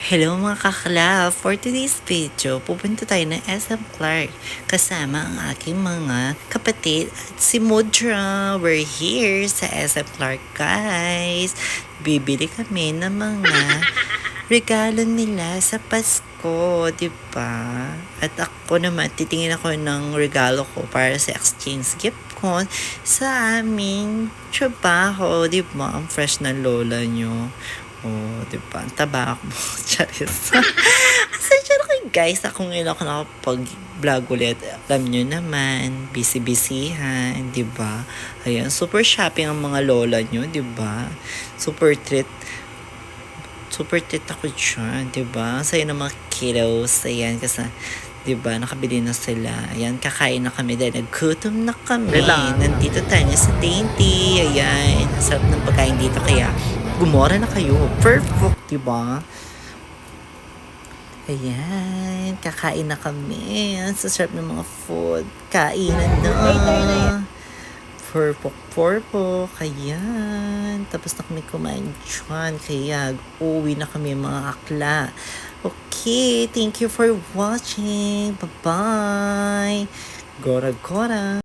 Hello mga kakla! For today's video, pupunta tayo ng SM Clark kasama ang aking mga kapatid at si Mudra. We're here sa SM Clark guys. Bibili kami ng mga regalo nila sa Pasko, di ba? At ako naman, titingin ako ng regalo ko para sa exchange gift ko sa aming trabaho, di ba? Ang fresh na lola nyo. Oh, di ba? Ang taba ako. Charis. Asensya na kayo guys. Ako ngayon ako nakapag-vlog ulit. Alam nyo naman, busy-busyhan, di ba? Ayan, super shopping ang mga lola nyo, di ba? Super treat. Super treat ako dyan, di ba? Ang saya ng mga kiddos. Ayan, kasi diba, nakabili na sila. Ayan, kakain na kami dahil naggutom na kami. Nandito tayo sa Dainty. Ayan, ang sarap ng pagkain dito. Kaya, gumora na kayo. Perfect, diba? Ayan, kakain na kami. Ang sarap ng mga food. Kainan na. Porpok. Ayan. Tapos na kami kumain dyan. Kaya, uwi na kami mga akla. Okay, thank you for watching. Bye-bye. Gora.